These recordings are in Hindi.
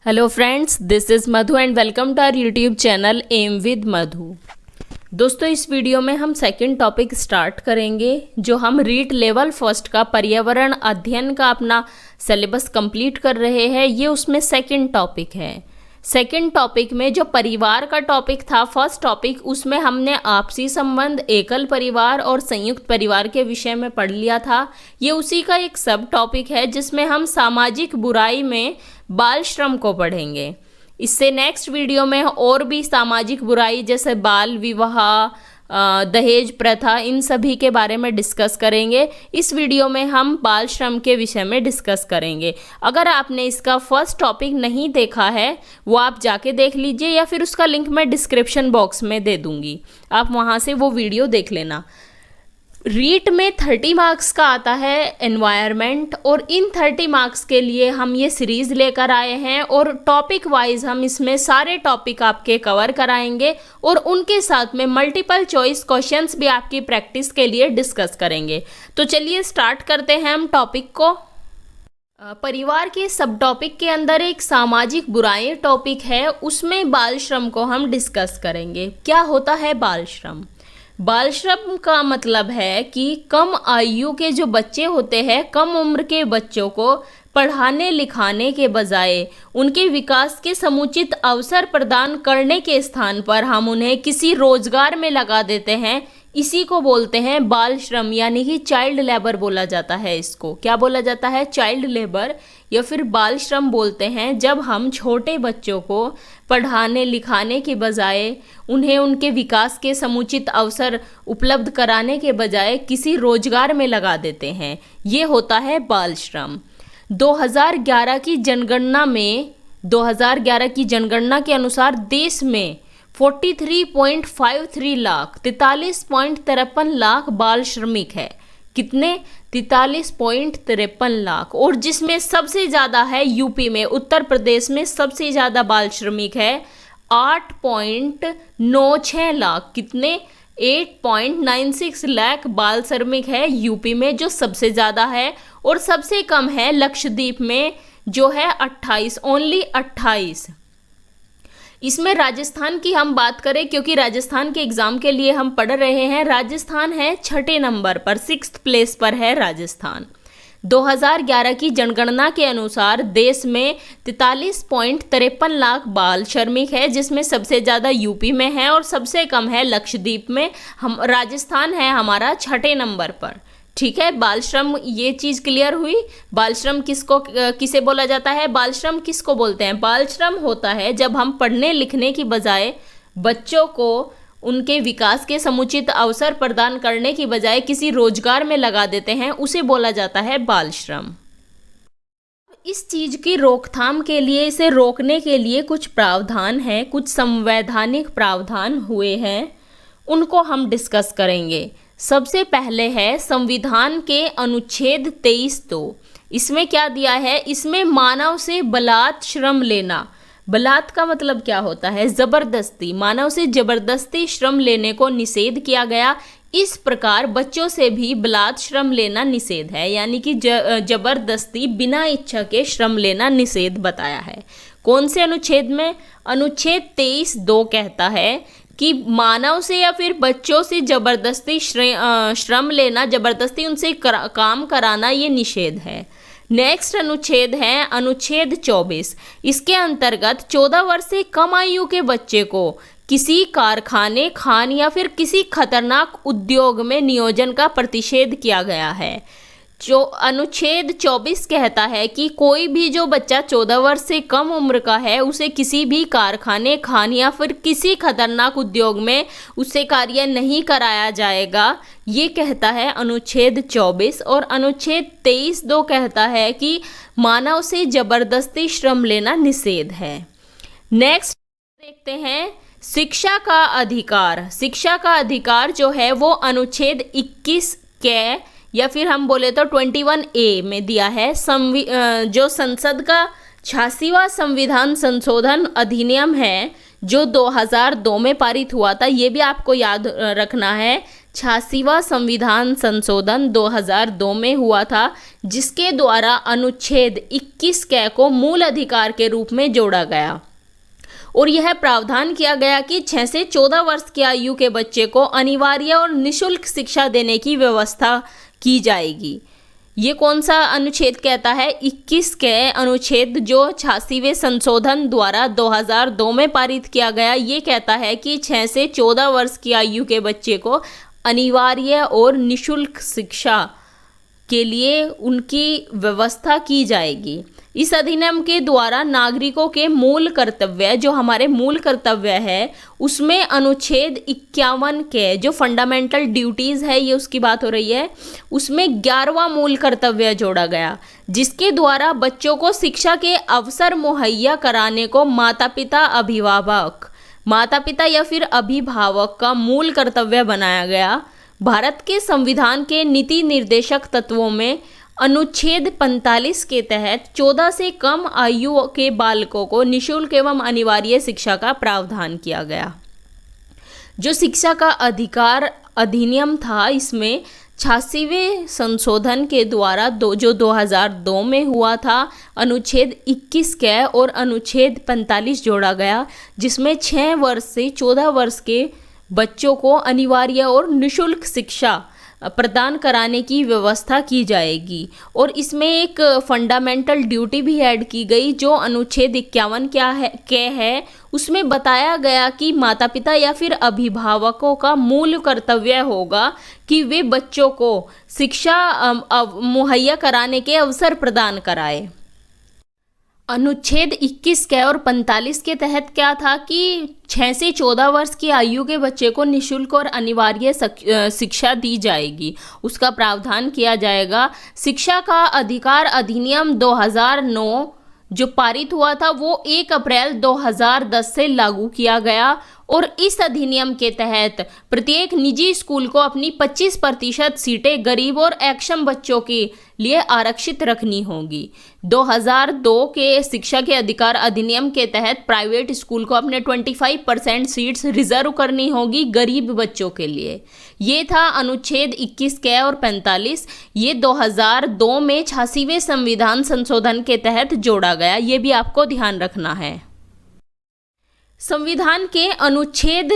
Hello friends, this is Madhu and welcome to our YouTube channel M with Madhu. दोस्तों, इस वीडियो में हम सेकंड टॉपिक स्टार्ट करेंगे। जो हम रीट लेवल फर्स्ट का पर्यावरण अध्ययन का अपना सिलेबस कंप्लीट कर रहे हैं, ये उसमें सेकंड टॉपिक है। सेकंड टॉपिक में जो परिवार का टॉपिक था, फर्स्ट टॉपिक, उसमें हमने आपसी संबंध, एकल परिवार और संयुक्त परिवार के विषय में पढ़ लिया था। ये उसी का एक सब टॉपिक है जिसमें हम सामाजिक बुराई में बाल श्रम को पढ़ेंगे। इससे नेक्स्ट वीडियो में और भी सामाजिक बुराई जैसे बाल विवाह, दहेज प्रथा, इन सभी के बारे में डिस्कस करेंगे। इस वीडियो में हम बाल श्रम के विषय में डिस्कस करेंगे। अगर आपने इसका फर्स्ट टॉपिक नहीं देखा है, वो आप जाके देख लीजिए, या फिर उसका लिंक मैं डिस्क्रिप्शन बॉक्स में दे दूँगी, आप वहाँ से वो वीडियो देख लेना। रीट में 30 मार्क्स का आता है एनवायरनमेंट, और इन 30 मार्क्स के लिए हम ये सीरीज़ लेकर आए हैं और टॉपिक वाइज हम इसमें सारे टॉपिक आपके कवर कराएंगे और उनके साथ में मल्टीपल चॉइस क्वेश्चंस भी आपकी प्रैक्टिस के लिए डिस्कस करेंगे। तो चलिए स्टार्ट करते हैं हम टॉपिक को। परिवार के सब टॉपिक के अंदर एक सामाजिक बुराई टॉपिक है, उसमें बाल श्रम को हम डिस्कस करेंगे। क्या होता है बाल श्रम? बाल श्रम का मतलब है कि कम आयु के जो बच्चे होते हैं, कम उम्र के बच्चों को पढ़ाने लिखाने के बजाय उनके विकास के समुचित अवसर प्रदान करने के स्थान पर हम उन्हें किसी रोजगार में लगा देते हैं। इसी को बोलते हैं बाल श्रम, यानी कि चाइल्ड लेबर बोला जाता है। इसको क्या बोला जाता है? चाइल्ड लेबर या फिर बाल श्रम बोलते हैं। जब हम छोटे बच्चों को पढ़ाने लिखाने के बजाय उन्हें उनके विकास के समुचित अवसर उपलब्ध कराने के बजाय किसी रोजगार में लगा देते हैं, ये होता है बाल श्रम। 2011 की जनगणना के अनुसार देश में 43.53 लाख 43.53 लाख बाल श्रमिक है। कितने? 43.53 लाख। और जिसमें सबसे ज़्यादा है यूपी में, उत्तर प्रदेश में सबसे ज़्यादा बाल श्रमिक है 8.96 लाख। कितने? 8.96 लाख बाल श्रमिक है यूपी में, जो सबसे ज़्यादा है। और सबसे कम है लक्षद्वीप में, जो है 28, ओनली 28। इसमें राजस्थान की हम बात करें, क्योंकि राजस्थान के एग्ज़ाम के लिए हम पढ़ रहे हैं, राजस्थान है 6ठे नंबर पर, 6th प्लेस पर है राजस्थान। 2011 की जनगणना के अनुसार देश में 43.53 लाख बाल श्रमिक है, जिसमें सबसे ज़्यादा यूपी में है और सबसे कम है लक्षद्वीप में। हम राजस्थान है हमारा 6ठे नंबर पर। ठीक है, बाल श्रम, ये चीज़ क्लियर हुई। बाल श्रम किसे बोला जाता है? बाल श्रम किसको बोलते हैं? बाल श्रम होता है जब हम पढ़ने लिखने की बजाय बच्चों को उनके विकास के समुचित अवसर प्रदान करने की बजाय किसी रोजगार में लगा देते हैं, उसे बोला जाता है बाल श्रम। इस चीज़ की रोकथाम के लिए, इसे रोकने के लिए कुछ प्रावधान हैं, कुछ संवैधानिक प्रावधान हुए हैं, उनको हम डिस्कस करेंगे। सबसे पहले है संविधान के अनुच्छेद 23(2). इसमें क्या दिया है? इसमें मानव से बलात् श्रम लेना। बलात् का मतलब क्या होता है? ज़बरदस्ती। मानव से ज़बरदस्ती श्रम लेने को निषेध किया गया। इस प्रकार बच्चों से भी बलात् श्रम लेना निषेध है, यानी कि ज़बरदस्ती बिना इच्छा के श्रम लेना निषेध बताया है। कौन से अनुच्छेद में? अनुच्छेद 23(2) कहता है कि मानव से या फिर बच्चों से ज़बरदस्ती श्रम लेना, ज़बरदस्ती उनसे काम कराना, ये निषेध है। नेक्स्ट अनुच्छेद है अनुच्छेद 24। इसके अंतर्गत 14 वर्ष से कम आयु के बच्चे को किसी कारखाने, खान या फिर किसी खतरनाक उद्योग में नियोजन का प्रतिषेध किया गया है। जो अनुच्छेद 24 कहता है कि कोई भी जो बच्चा 14 वर्ष से कम उम्र का है, उसे किसी भी कारखाने, खान या फिर किसी खतरनाक उद्योग में उससे कार्य नहीं कराया जाएगा, ये कहता है अनुच्छेद 24। और अनुच्छेद 23(2) कहता है कि मानव से ज़बरदस्ती श्रम लेना निषेध है। नेक्स्ट देखते हैं शिक्षा का अधिकार। शिक्षा का अधिकार जो है वो अनुच्छेद 21 के, या फिर हम बोले तो 21A में दिया है। जो संसद का 86वां संविधान संशोधन अधिनियम है, जो 2002 में पारित हुआ था, ये भी आपको याद रखना है। 86वां संविधान संशोधन 2002 में हुआ था, जिसके द्वारा अनुच्छेद 21 क को मूल अधिकार के रूप में जोड़ा गया और यह प्रावधान किया गया कि 6 से 14 वर्ष की आयु के बच्चे को अनिवार्य और निःशुल्क शिक्षा देने की व्यवस्था की जाएगी। ये कौन सा अनुच्छेद कहता है? 21 के अनुच्छेद जो 86वें संशोधन द्वारा 2002 में पारित किया गया, ये कहता है कि 6 से 14 वर्ष की आयु के बच्चे को अनिवार्य और निःशुल्क शिक्षा के लिए उनकी व्यवस्था की जाएगी। इस अधिनियम के द्वारा नागरिकों के मूल कर्तव्य, जो हमारे मूल कर्तव्य है, उसमें अनुच्छेद 51 के जो फंडामेंटल ड्यूटीज़ है, ये उसकी बात हो रही है, उसमें 11वां मूल कर्तव्य जोड़ा गया, जिसके द्वारा बच्चों को शिक्षा के अवसर मुहैया कराने को माता पिता या फिर अभिभावक का मूल कर्तव्य बनाया गया। भारत के संविधान के नीति निर्देशक तत्वों में अनुच्छेद 45 के तहत 14 से कम आयु के बालकों को निःशुल्क एवं अनिवार्य शिक्षा का प्रावधान किया गया। जो शिक्षा का अधिकार अधिनियम था, इसमें 86वें संशोधन के द्वारा जो 2002 में हुआ था, अनुच्छेद 21 क और अनुच्छेद 45 जोड़ा गया, जिसमें 6 वर्ष से 14 वर्ष के बच्चों को अनिवार्य और निःशुल्क शिक्षा प्रदान कराने की व्यवस्था की जाएगी। और इसमें एक फंडामेंटल ड्यूटी भी ऐड की गई, जो अनुच्छेद 51 है, उसमें बताया गया कि माता पिता या फिर अभिभावकों का मूल कर्तव्य होगा कि वे बच्चों को शिक्षा मुहैया कराने के अवसर प्रदान कराए। अनुच्छेद 21 के और 45 के तहत क्या था कि 6 से 14 वर्ष की आयु के बच्चे को निःशुल्क और अनिवार्य शिक्षा दी जाएगी, उसका प्रावधान किया जाएगा। शिक्षा का अधिकार अधिनियम 2009 जो पारित हुआ था, वो 1 अप्रैल 2010 से लागू किया गया और इस अधिनियम के तहत प्रत्येक निजी स्कूल को अपनी 25% सीटें गरीब और अक्षम बच्चों के लिए आरक्षित रखनी होगी। 2002 के शिक्षा के अधिकार अधिनियम के तहत प्राइवेट स्कूल को अपने 25% सीट्स रिजर्व करनी होगी गरीब बच्चों के लिए। ये था अनुच्छेद 21 के और 45। ये 2002 में 86वें संविधान संशोधन के तहत जोड़ा गया, ये भी आपको ध्यान रखना है। संविधान के अनुच्छेद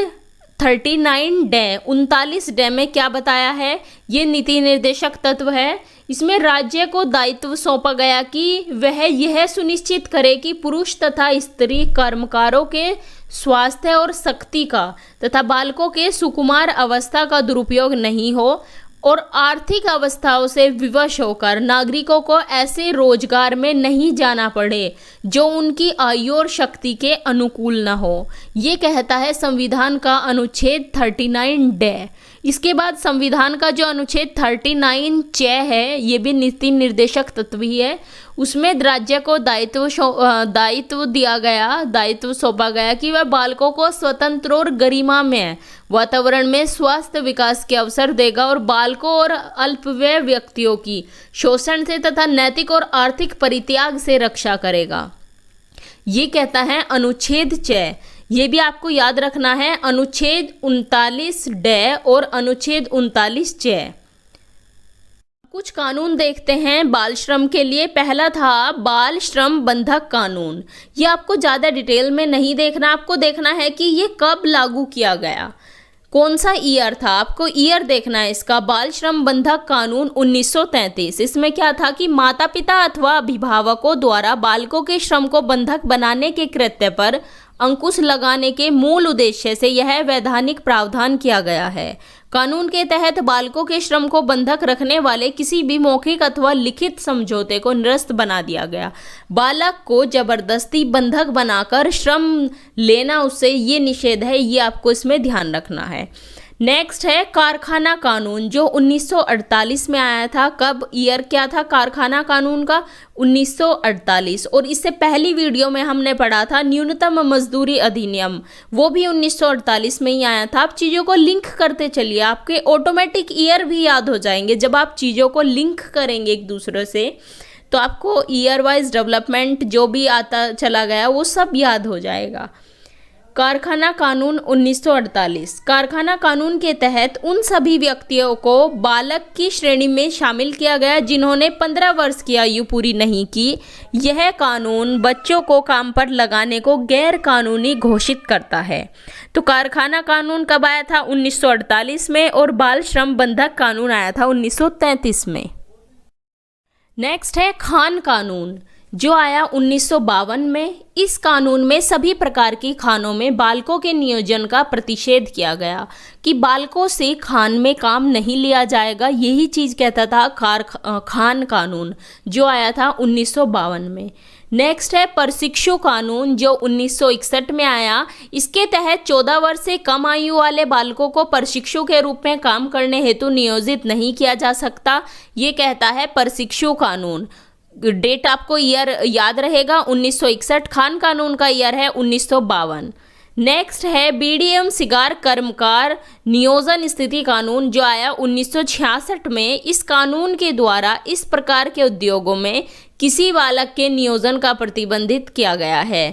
39 डे में क्या बताया है? ये नीति निर्देशक तत्व है। इसमें राज्य को दायित्व सौंपा गया कि वह यह सुनिश्चित करे कि पुरुष तथा स्त्री कर्मकारों के स्वास्थ्य और शक्ति का तथा बालकों के सुकुमार अवस्था का दुरुपयोग नहीं हो और आर्थिक अवस्थाओं से विवश होकर नागरिकों को ऐसे रोजगार में नहीं जाना पड़े जो उनकी आयु और शक्ति के अनुकूल न हो। ये कहता है संविधान का अनुच्छेद 39 डे। इसके बाद संविधान का जो अनुच्छेद 39 च है, ये भी नीति निर्देशक तत्व ही है। उसमें राज्य को दायित्व सौंपा गया कि वह बालकों को स्वतंत्र और गरिमामय वातावरण में स्वास्थ्य विकास के अवसर देगा और बालकों और अल्पवय व्यक्तियों की शोषण से तथा नैतिक और आर्थिक परित्याग से रक्षा करेगा। ये कहता है अनुच्छेद च। ये भी आपको याद रखना है, अनुच्छेद 39 डे और अनुच्छेद 39 च। कुछ कानून देखते हैं बाल श्रम के लिए। पहला था बाल श्रम बंधक कानून। ये आपको ज़्यादा डिटेल में नहीं देखना, आपको देखना है कि ये कब लागू किया गया, कौन सा ईयर था, आपको ईयर देखना है इसका। बाल श्रम बंधक कानून 1933। इसमें क्या था कि माता पिता अथवा अभिभावकों द्वारा बालकों के श्रम को बंधक बनाने के कृत्य पर अंकुश लगाने के मूल उद्देश्य से यह वैधानिक प्रावधान किया गया है। कानून के तहत बालकों के श्रम को बंधक रखने वाले किसी भी मौखिक अथवा लिखित समझौते को निरस्त बना दिया गया। बालक को जबरदस्ती बंधक बनाकर श्रम लेना, उससे ये निषेध है, ये आपको इसमें ध्यान रखना है। नेक्स्ट है कारखाना कानून, जो 1948 में आया था। कब, ईयर क्या था कारखाना कानून का? 1948। और इससे पहली वीडियो में हमने पढ़ा था न्यूनतम मजदूरी अधिनियम, वो भी 1948 में ही आया था। आप चीज़ों को लिंक करते चलिए, आपके ऑटोमेटिक ईयर भी याद हो जाएंगे। जब आप चीज़ों को लिंक करेंगे एक दूसरे से, तो आपको ईयर वाइज डेवलपमेंट जो भी आता चला गया वो सब याद हो जाएगा। कारखाना कानून 1948। कारखाना कानून के तहत उन सभी व्यक्तियों को बालक की श्रेणी में शामिल किया गया जिन्होंने 15 वर्ष की आयु पूरी नहीं की। यह कानून बच्चों को काम पर लगाने को गैर कानूनी घोषित करता है। तो कारखाना कानून कब आया था? 1948 में। और बाल श्रम बंधक कानून आया था 1933 में। नेक्स्ट है खान कानून, जो आया 1952 में। इस कानून में सभी प्रकार की खानों में बालकों के नियोजन का प्रतिषेध किया गया कि बालकों से खान में काम नहीं लिया जाएगा। यही चीज़ कहता था खान कानून, जो आया था 1952 में। नेक्स्ट है प्रशिक्षु कानून, जो 1961 में आया। इसके तहत 14 वर्ष से कम आयु वाले बालकों को प्रशिक्षु के रूप में काम करने हेतु नियोजित नहीं किया जा सकता। ये कहता है प्रशिक्षु कानून। डेट आपको ईयर याद रहेगा, 1961। खान कानून का ईयर है 1952। नेक्स्ट है बीड़ी एवं सिगार कर्मकार नियोजन स्थिति कानून, जो आया 1966 में। इस कानून के द्वारा इस प्रकार के उद्योगों में किसी बालक के नियोजन का प्रतिबंधित किया गया है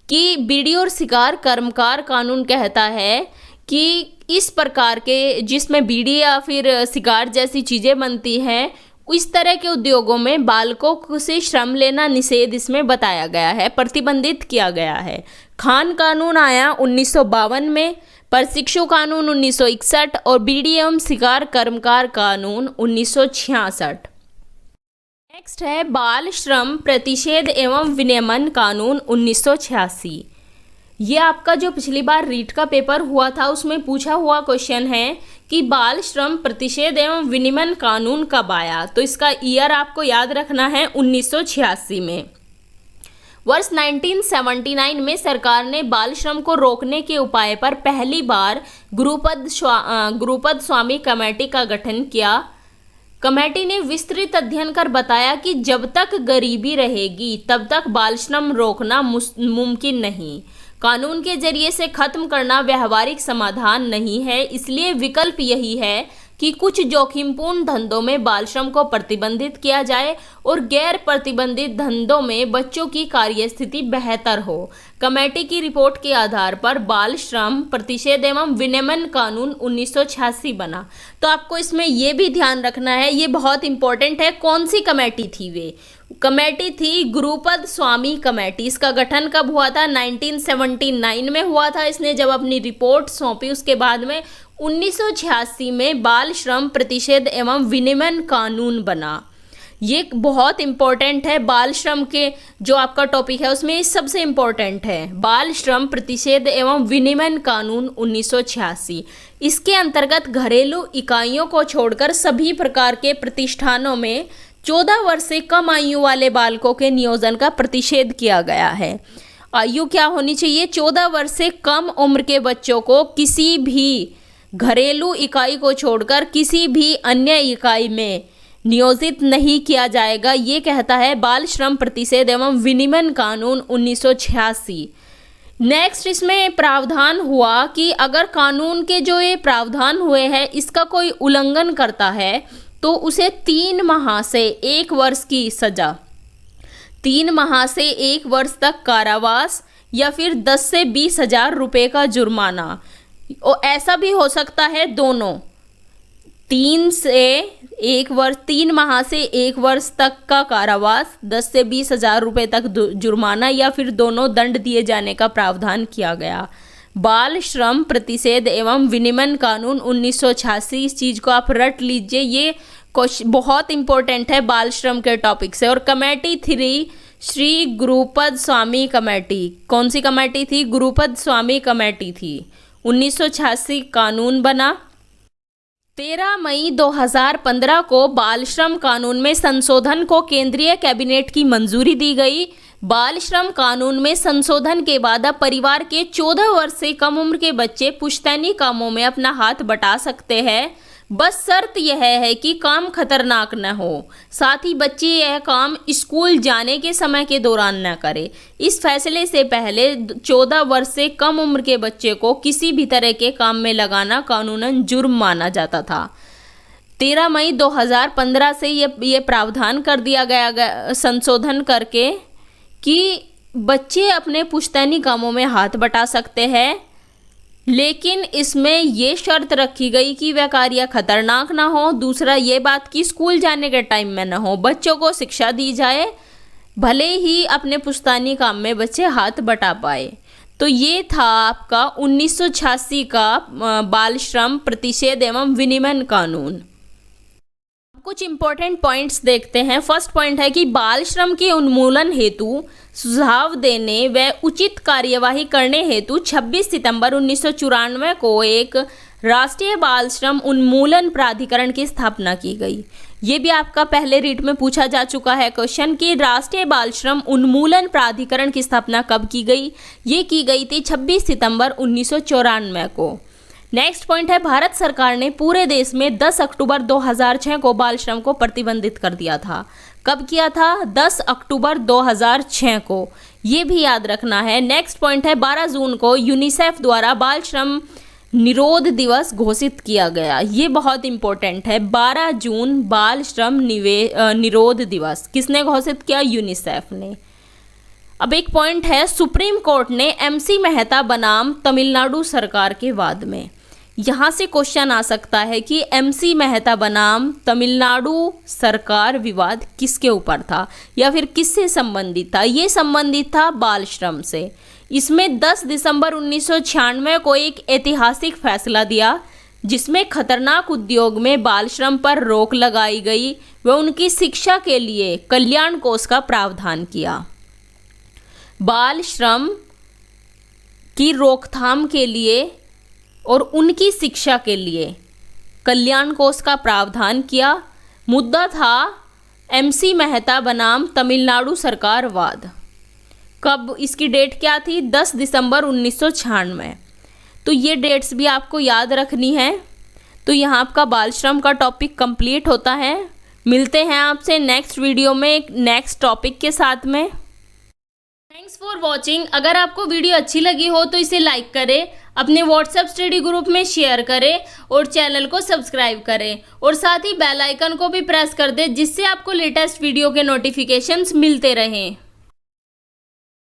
कि बीड़ी और सिगार कर्मकार कानून कहता है कि इस प्रकार के जिसमें बीड़ी या फिर सिगार जैसी चीज़ें बनती हैं, इस तरह के उद्योगों में बालकों से श्रम लेना निषेध इसमें बताया गया है, प्रतिबंधित किया गया है। खान कानून आया 1952 में, प्रशिक्षु कानून 1961 और बीड़ी एवं सिगार कर्मकार कानून 1966। नेक्स्ट है बाल श्रम प्रतिषेध एवं विनियमन कानून 1986। ये आपका जो पिछली बार रीट का पेपर हुआ था उसमें पूछा हुआ क्वेश्चन है कि बाल श्रम प्रतिषेध एवं विनियमन कानून कब आया। तो इसका ईयर आपको याद रखना है 1986 में। वर्ष 1979 में सरकार ने बाल श्रम को रोकने के उपाय पर पहली बार गुरुपद स्वामी कमेटी का गठन किया। कमेटी ने विस्तृत अध्ययन कर बताया कि जब तक गरीबी रहेगी तब तक बाल श्रम रोकना मुमकिन नहीं। कानून के जरिए से खत्म करना व्यावहारिक समाधान नहीं है, इसलिए विकल्प यही है कि कुछ जोखिमपूर्ण धंधों में बाल श्रम को प्रतिबंधित किया जाए और गैर प्रतिबंधित धंधों में बच्चों की कार्यस्थिति बेहतर हो। कमेटी की रिपोर्ट के आधार पर बाल श्रम प्रतिषेध एवं विनियमन कानून 1986 बना। तो आपको इसमें ये भी ध्यान रखना है, ये बहुत इंपॉर्टेंट है, कौन सी कमेटी थी वे। कमेटी थी गुरुपद स्वामी कमेटी। इसका गठन कब हुआ था? 1979 में हुआ था। इसने जब अपनी रिपोर्ट सौंपी उसके बाद में 1986 में बाल श्रम प्रतिषेध एवं विनियमन कानून बना। ये बहुत इंपॉर्टेंट है, बाल श्रम के जो आपका टॉपिक है उसमें सबसे इंपॉर्टेंट है बाल श्रम प्रतिषेध एवं विनियमन कानून 1986। इसके अंतर्गत घरेलू इकाइयों को छोड़कर सभी प्रकार के प्रतिष्ठानों में 14 वर्ष से कम आयु वाले बालकों के नियोजन का प्रतिषेध किया गया है। आयु क्या होनी चाहिए? 14 वर्ष से कम उम्र के बच्चों को किसी भी घरेलू इकाई को छोड़कर किसी भी अन्य इकाई में नियोजित नहीं किया जाएगा। ये कहता है बाल श्रम प्रतिषेध एवं विनियमन कानून 1986। नेक्स्ट इसमें प्रावधान हुआ कि अगर कानून के जो ये प्रावधान हुए हैं इसका कोई उल्लंघन करता है तो उसे 3 माह से 1 वर्ष की सजा, 3 माह से 1 वर्ष तक कारावास या फिर 10 से 20 हजार रुपये का जुर्माना। और ऐसा भी हो सकता है दोनों, 3 माह से 1 वर्ष तक का कारावास, 10 से 20 हजार रुपये तक जुर्माना या फिर दोनों दंड दिए जाने का प्रावधान किया गया। बाल श्रम प्रतिषेध एवं विनियमन कानून 1986, इस चीज़ को आप रट लीजिए, ये क्वेश्चन बहुत इंपॉर्टेंट है बाल श्रम के टॉपिक से। और कमेटी 3 श्री गुरुपद स्वामी कमेटी, कौन सी कमेटी थी? गुरुपद स्वामी कमेटी थी। 1986 कानून बना। 13 मई 2015 को बाल श्रम कानून में संशोधन को केंद्रीय कैबिनेट की मंजूरी दी गई। बाल श्रम कानून में संशोधन के बाद अब परिवार के 14 वर्ष से कम उम्र के बच्चे पुश्तैनी कामों में अपना हाथ बटा सकते हैं। बस शर्त यह है कि काम खतरनाक न हो, साथ ही बच्चे यह काम स्कूल जाने के समय के दौरान न करे। इस फैसले से पहले 14 वर्ष से कम उम्र के बच्चे को किसी भी तरह के काम में लगाना कानूनन जुर्म माना जाता था। 13 मई 2015 से ये प्रावधान कर दिया गया संशोधन करके कि बच्चे अपने पुश्तैनी कामों में हाथ बटा सकते हैं, लेकिन इसमें ये शर्त रखी गई कि वह कार्य खतरनाक ना हो। दूसरा ये बात कि स्कूल जाने के टाइम में ना हो। बच्चों को शिक्षा दी जाए, भले ही अपने पुश्तैनी काम में बच्चे हाथ बटा पाए। तो ये था आपका 1986 का बाल श्रम प्रतिषेध एवं विनियमन कानून। कुछ इंपॉर्टेंट पॉइंट्स देखते हैं। फर्स्ट पॉइंट है कि बाल श्रम के उन्मूलन हेतु सुझाव देने व उचित कार्यवाही करने हेतु 26 सितंबर 1994 को एक राष्ट्रीय बाल श्रम उन्मूलन प्राधिकरण की स्थापना की गई। ये भी आपका पहले रीट में पूछा जा चुका है क्वेश्चन कि राष्ट्रीय बाल श्रम उन्मूलन प्राधिकरण की स्थापना कब की गई। ये की गई थी 26 सितंबर 1994 को। नेक्स्ट पॉइंट है, भारत सरकार ने पूरे देश में 10 अक्टूबर 2006 को बाल श्रम को प्रतिबंधित कर दिया था। कब किया था? 10 अक्टूबर 2006 को। ये भी याद रखना है। नेक्स्ट पॉइंट है, 12 जून को यूनिसेफ द्वारा बाल श्रम निरोध दिवस घोषित किया गया। ये बहुत इंपॉर्टेंट है। 12 जून बाल श्रम निरोध दिवस किसने घोषित किया? यूनिसेफ ने। अब एक पॉइंट है, सुप्रीम कोर्ट ने MC मेहता बनाम तमिलनाडु सरकार के वाद में। यहाँ से क्वेश्चन आ सकता है कि MC मेहता बनाम तमिलनाडु सरकार विवाद किसके ऊपर था या फिर किससे संबंधित था? ये संबंधित था बाल श्रम से। इसमें 10 दिसंबर 1996 को एक ऐतिहासिक फैसला दिया जिसमें खतरनाक उद्योग में बाल श्रम पर रोक लगाई गई व उनकी शिक्षा के लिए कल्याण कोष का प्रावधान किया। बाल श्रम की रोकथाम के लिए और उनकी शिक्षा के लिए कल्याण कोष का प्रावधान किया। मुद्दा था MC मेहता बनाम तमिलनाडु सरकार वाद। कब? इसकी डेट क्या थी? 10 दिसंबर 1996। तो ये डेट्स भी आपको याद रखनी है। तो यहाँ आपका बाल श्रम का टॉपिक कंप्लीट होता है। मिलते हैं आपसे नेक्स्ट वीडियो में एक नेक्स्ट टॉपिक के साथ में। Thanks for watching. अगर आपको वीडियो अच्छी लगी हो तो इसे लाइक करें, अपने व्हाट्सएप स्टडी ग्रुप में शेयर करें और चैनल को सब्सक्राइब करें और साथ ही बेल आइकन को भी प्रेस कर दें जिससे आपको लेटेस्ट वीडियो के नोटिफिकेशंस मिलते रहें।